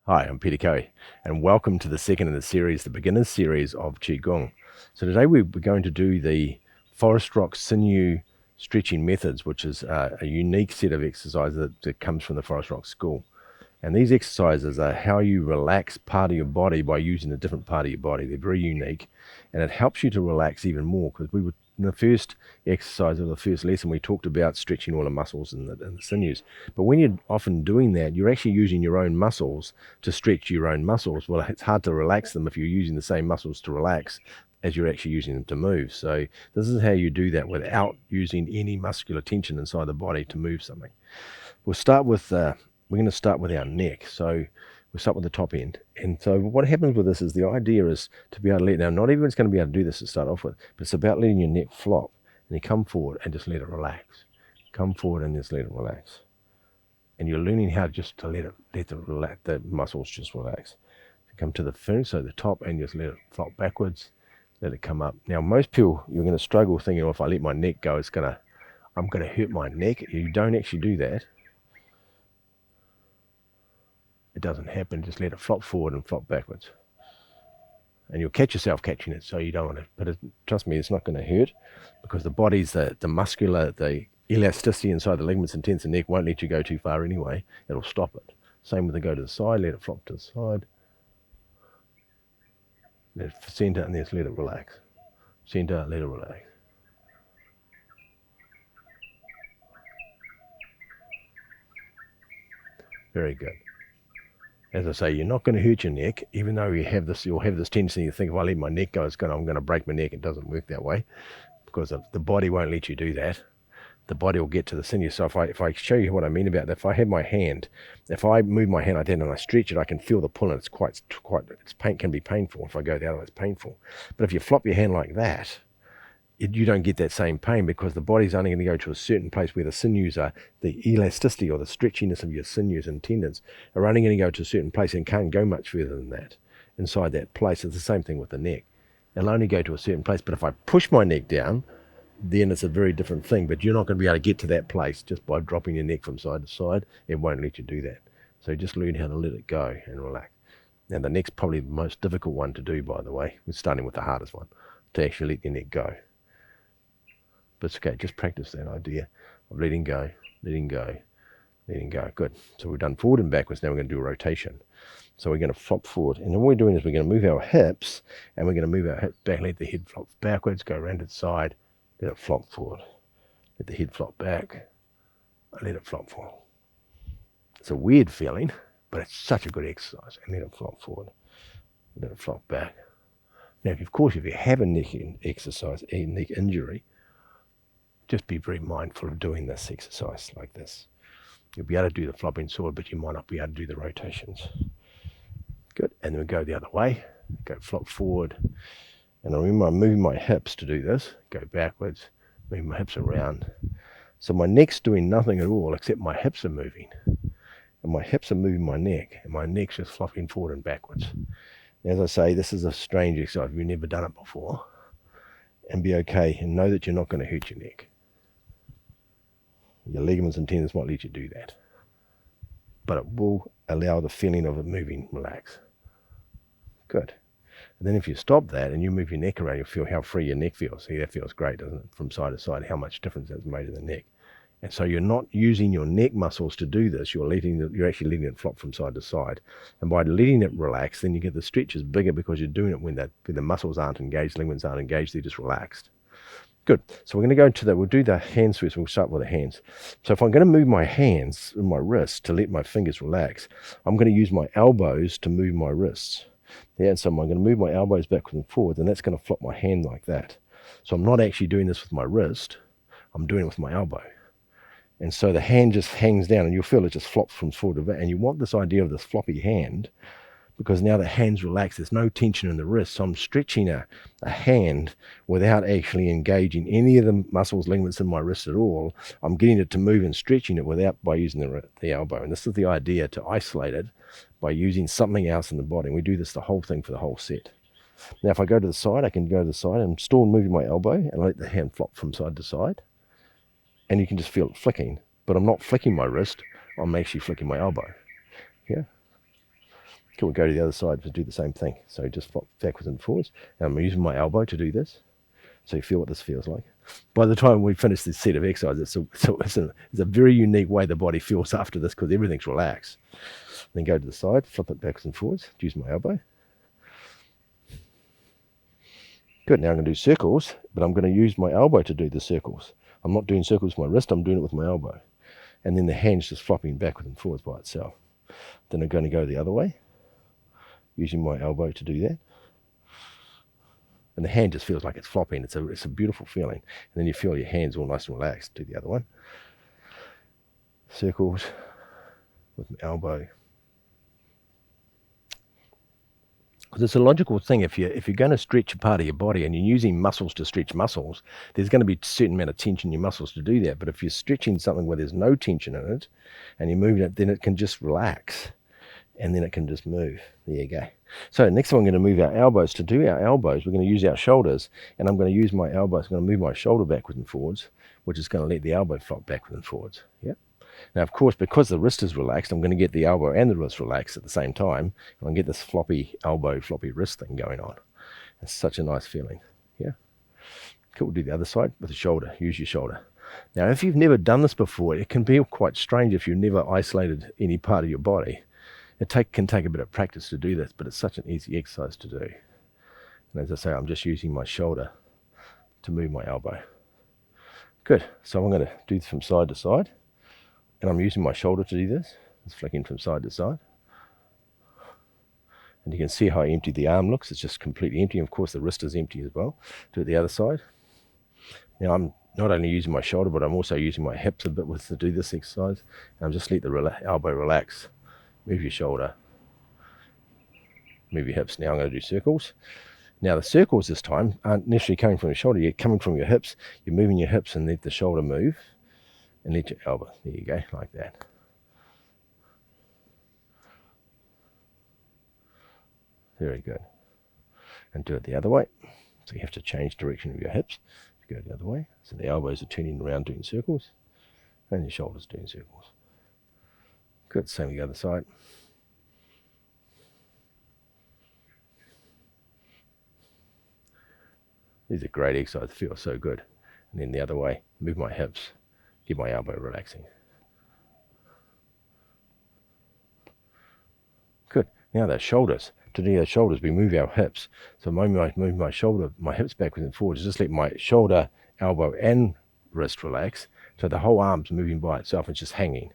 Hi, I'm Peter Coe, and welcome to the second in the series, the beginner's series of Qigong. So today we're going to do the Forest Rock Sinew stretching methods, which is a unique set of exercises that comes from the Forest Rock school. And these exercises are how you relax part of your body by using a different part of your body. They're very unique, and it helps you to relax even more, because we were in the first exercise of the first lesson, we talked about stretching all the muscles and the sinews. But when you're often doing that, you're actually using your own muscles to stretch your own muscles. Well, it's hard to relax them if you're using the same muscles to relax as you're actually using them to move. So this is how you do that without using any muscular tension inside the body to move something. We'll start with we're going to start with our neck. So we'll start with the top end. And so what happens with this is the idea is to be able to let, now not everyone's going to be able to do this to start off with, but it's about letting your neck flop. And you come forward and just let it relax. Come forward and just let it relax. And you're learning how just to let the muscles just relax. You come to the finish, so the top, and just let it flop backwards, let it come up. Now most people, you're going to struggle thinking, oh, if I let my neck go, I'm going to hurt my neck. You don't actually do that. It doesn't happen. Just let it flop forward and flop backwards. And you'll catch yourself catching it, so you don't want to. But trust me, it's not going to hurt, because the body's, the muscular, the elasticity inside the ligaments and tendons and neck won't let you go too far anyway. It'll stop it. Same with the go to the side, let it flop to the side. Let it center and just let it relax. Center, let it relax. Very good. As I say, you're not going to hurt your neck, even though you'll have this tendency to think, if I let my neck go, I'm going to break my neck. It doesn't work that way, because the body won't let you do that. The body will get to the sinew. So if I show you what I mean about that, if I have my hand, if I move my hand like that and I stretch it, I can feel the pull, and it's pain, can be painful. If I go the other way, it's painful. But if you flop your hand like that, you don't get that same pain, because the body's only going to go to a certain place where the sinews are, the elasticity or the stretchiness of your sinews and tendons are only going to go to a certain place and can't go much further than that inside that place. It's the same thing with the neck. It'll only go to a certain place. But if I push my neck down, then it's a very different thing. But you're not going to be able to get to that place just by dropping your neck from side to side. It won't let you do that. So just learn how to let it go and relax. Now the neck's probably the most difficult one to do, by the way. We're starting with the hardest one, to actually let your neck go. But it's okay, just practice that idea of letting go, letting go, letting go. Good. So we've done forward and backwards. Now we're going to do a rotation. So we're going to flop forward. And then what we're doing is we're going to move our hips, and we're going to move our hips back, let the head flop backwards, go around to the side, let it flop forward. Let the head flop back, let it flop forward. It's a weird feeling, but it's such a good exercise. And let it flop forward, let it flop back. Now, of course, if you have a neck exercise, a neck injury, just be very mindful of doing this exercise like this. You'll be able to do the flopping sword, but you might not be able to do the rotations. Good. And then we go the other way. Go flop forward. And I remember I'm moving my hips to do this. Go backwards, move my hips around. So my neck's doing nothing at all except my hips are moving. And my hips are moving my neck, and my neck's just flopping forward and backwards. As I say, this is a strange exercise. You've never done it before. And be okay, and know that you're not going to hurt your neck. Your ligaments and tendons might let you do that, but it will allow the feeling of it moving relax. Good. And then if you stop that and you move your neck around, you'll feel how free your neck feels. See, that feels great, doesn't it? From side to side, how much difference that's made in the neck. And so you're not using your neck muscles to do this. You're actually letting it flop from side to side. And by letting it relax, then you get the stretches bigger, because you're doing it when the muscles aren't engaged, ligaments aren't engaged, they're just relaxed. Good. So we're going to go into that. We'll do the hands first. We'll start with the hands. So if I'm going to move my hands and my wrists to let my fingers relax, I'm going to use my elbows to move my wrists. Yeah, and so I'm going to move my elbows backwards and forwards, and that's going to flop my hand like that. So I'm not actually doing this with my wrist. I'm doing it with my elbow. And so the hand just hangs down, and you'll feel it just flops from forward to back. And you want this idea of this floppy hand, because now the hand's relaxed. There's no tension in the wrist. So I'm stretching a hand without actually engaging any of the muscles, ligaments in my wrist at all. I'm getting it to move and stretching it by using the elbow. And this is the idea, to isolate it by using something else in the body. And we do this the whole thing for the whole set. Now, if I go to the side, I can go to the side and still moving my elbow, and I let the hand flop from side to side. And you can just feel it flicking. But I'm not flicking my wrist. I'm actually flicking my elbow. Yeah. Can we go to the other side to do the same thing? So just flop backwards and forwards. And I'm using my elbow to do this. So you feel what this feels like. By the time we finish this set of exercises, it's a very unique way the body feels after this because everything's relaxed. Then go to the side, flip it backwards and forwards, use my elbow. Good, now I'm going to do circles, but I'm going to use my elbow to do the circles. I'm not doing circles with my wrist, I'm doing it with my elbow. And then the hand's just flopping backwards and forwards by itself. Then I'm going to go the other way, using my elbow to do that. And the hand just feels like it's flopping. It's a beautiful feeling. And then you feel your hands all nice and relaxed. Do the other one. Circles with my elbow. Because it's a logical thing. If you're going to stretch a part of your body and you're using muscles to stretch muscles, there's going to be a certain amount of tension in your muscles to do that. But if you're stretching something where there's no tension in it and you're moving it, then it can just relax. And then it can just move. There you go. So next time I'm going to move our elbows. To do our elbows, we're going to use our shoulders, and I'm going to use my elbows. I'm going to move my shoulder backwards and forwards, which is going to let the elbow flop backwards and forwards. Yeah. Now, of course, because the wrist is relaxed, I'm going to get the elbow and the wrist relaxed at the same time, and I'm going to get this floppy elbow, floppy wrist thing going on. It's such a nice feeling. Yeah. Cool. We'll do the other side with the shoulder. Use your shoulder. Now, if you've never done this before, it can be quite strange if you've never isolated any part of your body. It can take a bit of practice to do this, but it's such an easy exercise to do. And as I say, I'm just using my shoulder to move my elbow. Good. So I'm going to do this from side to side. And I'm using my shoulder to do this. It's flicking from side to side. And you can see how empty the arm looks. It's just completely empty. Of course, the wrist is empty as well. Do it the other side. Now I'm not only using my shoulder, but I'm also using my hips a bit to do this exercise. And I'm just let the elbow relax. Move your shoulder, move your hips. Now I'm going to do circles. Now the circles this time aren't necessarily coming from your shoulder, you're coming from your hips. You're moving your hips and let the shoulder move and let your elbow, there you go, like that. Very good. And do it the other way. So you have to change direction of your hips to go the other way. So the elbows are turning around doing circles and your shoulders doing circles. Good, same with the other side. These are great exercises, feel so good. And then the other way, move my hips, get my elbow relaxing. Good, now those shoulders. To do those shoulders, we move our hips. So I move my shoulder, my hips backwards and forwards, just let my shoulder, elbow and wrist relax. So the whole arm's moving by itself, it's just hanging.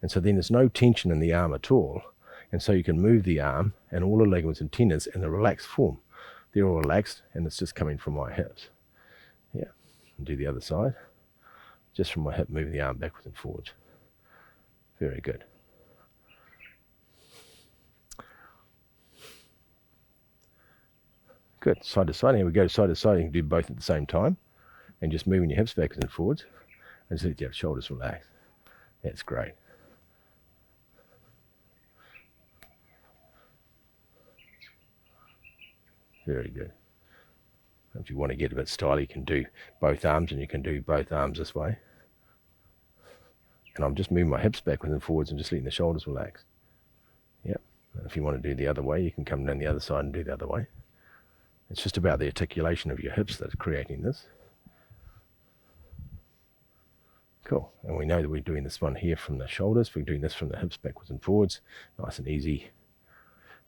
And so then there's no tension in the arm at all. And so you can move the arm and all the ligaments and tendons in a relaxed form. They're all relaxed and it's just coming from my hips. Yeah, and do the other side. Just from my hip, move the arm backwards and forwards. Very good. Good, side to side. Here we go, side to side. You can do both at the same time. And just moving your hips backwards and forwards. And just let your shoulders relax. That's great. Very good. If you want to get a bit stylish, you can do both arms, and you can do both arms this way. And I'm just moving my hips backwards and forwards and just letting the shoulders relax. Yep. And if you want to do the other way, you can come down the other side and do the other way. It's just about the articulation of your hips that's creating this. Cool. And we know that we're doing this one here from the shoulders. We're doing this from the hips backwards and forwards. Nice and easy.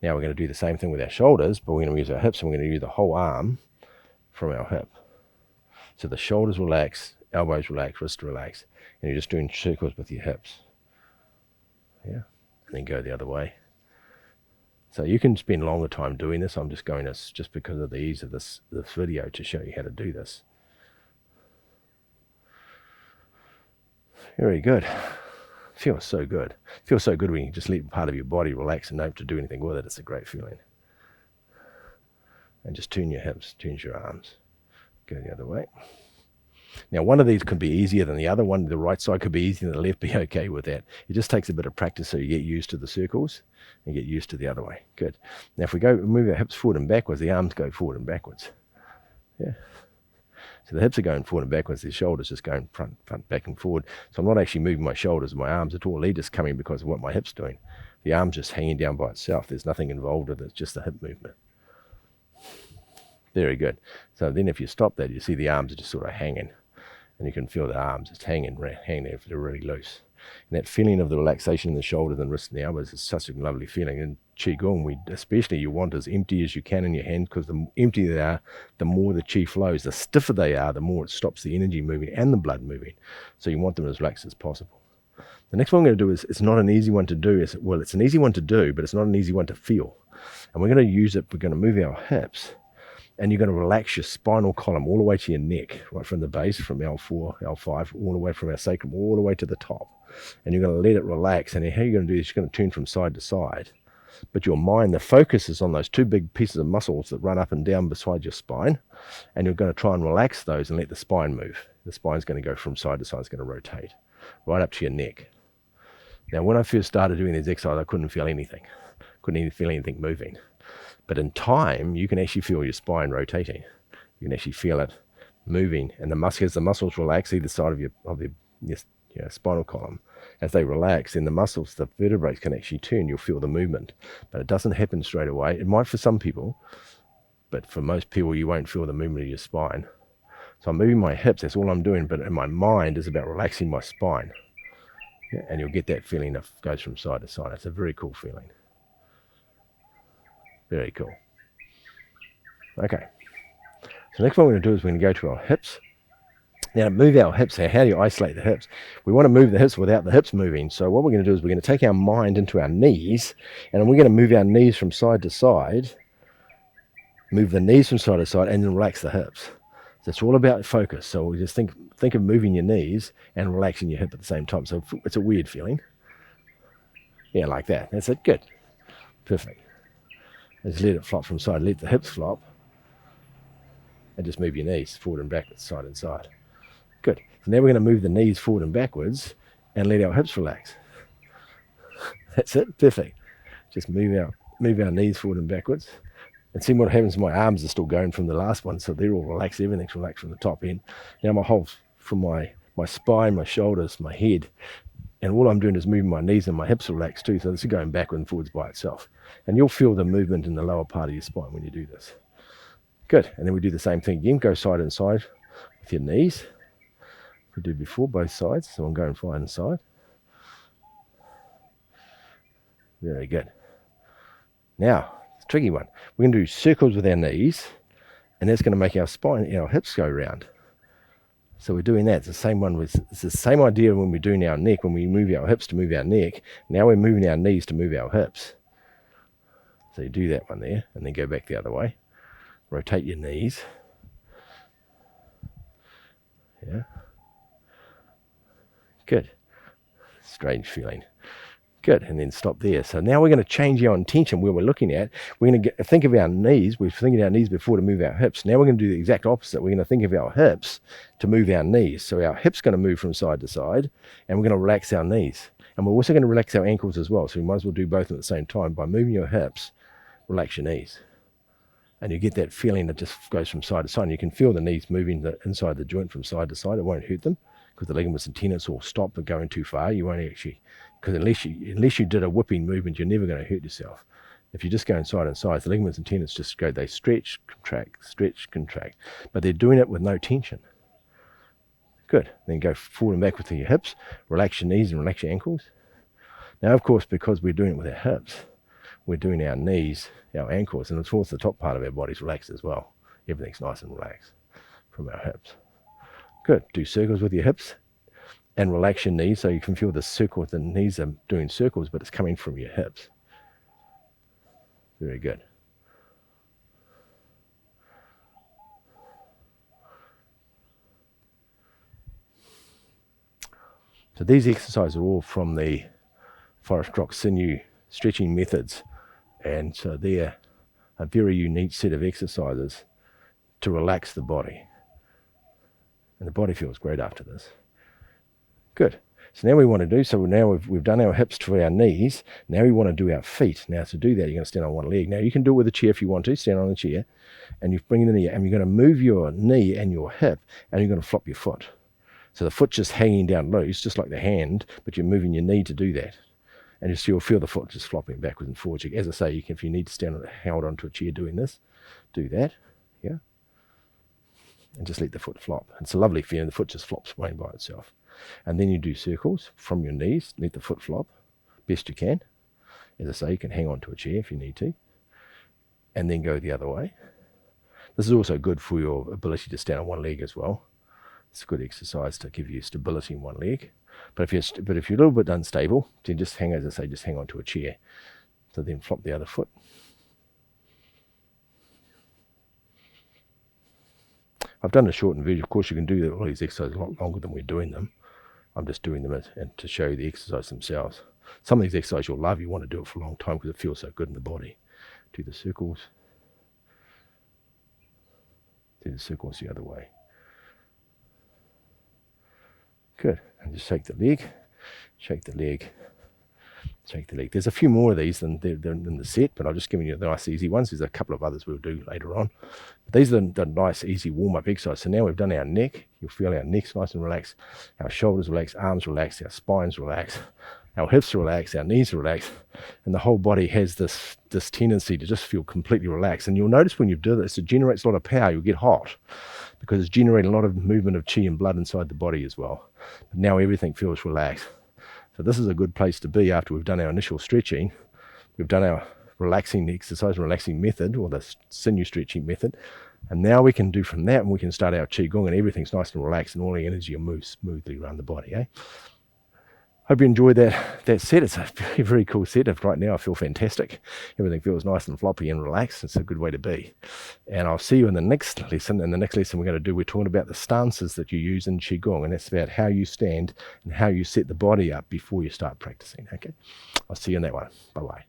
Now we're going to do the same thing with our shoulders, but we're going to use our hips and we're going to use the whole arm from our hip. So the shoulders relax, elbows relax, wrists relax, and you're just doing circles with your hips. Yeah, and then go the other way. So you can spend longer time doing this. I'm just going this just because of the ease of this video to show you how to do this. Very good. Feels so good. Feels so good when you just let part of your body relax and not have to do anything with it. It's a great feeling. And just turn your hips, turn your arms. Go the other way. Now, one of these could be easier than the other. One, the right side could be easier than the left. Be okay with that. It just takes a bit of practice so you get used to the circles and get used to the other way. Good. Now, if we go move our hips forward and backwards, the arms go forward and backwards. Yeah. So the hips are going forward and backwards, the shoulders just going front, back and forward. So I'm not actually moving my shoulders and my arms at all. They're just coming because of what my hips doing. The arm's just hanging down by itself. There's nothing involved with it. It's just a hip movement. Very good. So then if you stop that, you see the arms are just sort of hanging. And you can feel the arms just hanging there if they're really loose. And that feeling of the relaxation in the shoulders and wrists and the elbows is such a lovely feeling. In Qigong, especially you want as empty as you can in your hand, because the emptier they are, the more the Qi flows. The stiffer they are, the more it stops the energy moving and the blood moving. So you want them as relaxed as possible. The next one I'm going to do is, it's not an easy one to do. It's an easy one to do, but it's not an easy one to feel. And we're going to use it, we're going to move our hips, and you're going to relax your spinal column all the way to your neck, right from the base, from L4, L5, all the way from our sacrum, all the way to the top. And you're going to let it relax. And how you're going to do this, you're going to turn from side to side. But your mind, the focus is on those two big pieces of muscles that run up and down beside your spine. And you're going to try and relax those and let the spine move. The spine's going to go from side to side. It's going to rotate right up to your neck. Now, when I first started doing these exercises, I couldn't feel anything. Couldn't even feel anything moving. But in time, you can actually feel your spine rotating. You can actually feel it moving. And as the muscles relax either side of your spinal column, as they relax, then the muscles, the vertebrae can actually turn. You'll feel the movement. But it doesn't happen straight away. It might for some people, but for most people, you won't feel the movement of your spine. So I'm moving my hips, that's all I'm doing. But in my mind is about relaxing my spine. Yeah, and you'll get that feeling that goes from side to side. It's a very cool feeling. Very cool. Okay. So next one we're going to do is we're going to go to our hips. Now to move our hips, how do you isolate the hips? We want to move the hips without the hips moving. So what we're going to do is we're going to take our mind into our knees, and we're going to move our knees from side to side, move the knees from side to side, and then relax the hips. So it's all about focus. So we just think of moving your knees and relaxing your hip at the same time. So it's a weird feeling. Yeah, like that. That's it. Good. Perfect. Just let it flop from side. Let the hips flop. And just move your knees forward and backwards, side and side. Good. So now we're going to move the knees forward and backwards and let our hips relax. That's it. Perfect. Just move our knees forward and backwards. And see what happens. My arms are still going from the last one, so they're all relaxed. Everything's relaxed from the top end. Now my whole, from my spine, my shoulders, my head, and all I'm doing is moving my knees, and my hips are relaxed too. So this is going backward and forwards by itself. And you'll feel the movement in the lower part of your spine when you do this. Good. And then we do the same thing again. Go side and side with your knees. We did before, both sides. So I'm going side and side. Very good. Now, it's a tricky one. We're going to do circles with our knees, and that's going to make our spine, our hips go round. So we're doing that. It's the same one. It's the same idea when we're doing our neck. When we move our hips to move our neck, now we're moving our knees to move our hips. So you do that one there, and then go back the other way. Rotate your knees. Yeah. Good. Strange feeling. Good. And then stop there. So now we're going to change our intention where we're looking at. We're going to think of our knees. We're thinking of our knees before to move our hips. Now we're going to do the exact opposite. We're going to think of our hips to move our knees. So our hips going to move from side to side, and we're going to relax our knees. And we're also going to relax our ankles as well. So we might as well do both at the same time. By moving your hips, relax your knees. And you get that feeling that just goes from side to side. And you can feel the knees moving inside the joint from side to side. It won't hurt them because the ligaments and tendons will stop but going too far. You won't actually, because unless you did a whipping movement, you're never going to hurt yourself. If you're just going side and side, the ligaments and tendons just go, they stretch, contract. But they're doing it with no tension. Good. Then go forward and back with your hips. Relax your knees and relax your ankles. Now, of course, because we're doing it with our hips, we're doing our knees, our ankles, and of course the top part of our body's relaxed as well. Everything's nice and relaxed from our hips. Good. Do circles with your hips and relax your knees so you can feel the circle. The knees are doing circles, but it's coming from your hips. Very good. So these exercises are all from the Forest Rock Sinew stretching methods. And so they're a very unique set of exercises to relax the body. And the body feels great after this. Good. So now we want to do, so now we've done our hips to our knees. Now we want to do our feet. Now to do that, you're going to stand on one leg. Now you can do it with a chair if you want to, stand on a chair. And you bring the knee, and you're going to move your knee and your hip, and you're going to flop your foot. So the foot's just hanging down loose, just like the hand, but you're moving your knee to do that. and you'll feel the foot just flopping backwards and forwards. As I say, if you need to stand held onto a chair doing this, do that, yeah, and just let the foot flop. It's a lovely feeling. The foot just flops away by itself. And then you do circles from your knees, let the foot flop best you can. As I say, you can hang on to a chair if you need to, and then go the other way. This is also good for your ability to stand on one leg as well. It's a good exercise to give you stability in one leg. But if you're a little bit unstable, then just hang, as I say, just hang on to a chair. So then flop the other foot. I've done a shortened video. Of course, you can do all these exercises a lot longer than we're doing them. I'm just doing them and to show you the exercise themselves. Some of these exercises you'll love. You want to do it for a long time because it feels so good in the body. Do the circles. Do the circles the other way. Good. And just shake the leg, shake the leg, shake the leg. There's a few more of these than the set, but I've just given you the nice easy ones. There's a couple of others we'll do later on. But these are the nice easy warm-up exercises. So now we've done our neck. You'll feel our necks nice and relaxed, our shoulders relaxed, arms relaxed, our spines relaxed, our hips relaxed, our knees relaxed, and the whole body has this tendency to just feel completely relaxed. And you'll notice when you do this, it generates a lot of power. You'll get hot because it's generating a lot of movement of chi and blood inside the body as well. But now everything feels relaxed. So this is a good place to be after we've done our initial stretching. We've done our relaxing exercise, relaxing method, or the sinew stretching method. And now we can do from that, and we can start our Qigong, and everything's nice and relaxed, and all the energy will move smoothly around the body, eh? Hope you enjoyed that set. It's a very, very cool set. Right now I feel fantastic. Everything feels nice and floppy and relaxed. It's a good way to be. And I'll see you in the next lesson. In the next lesson we're talking about the stances that you use in Qigong, and that's about how you stand and how you set the body up before you start practicing. Okay, I'll see you in that one. Bye-bye.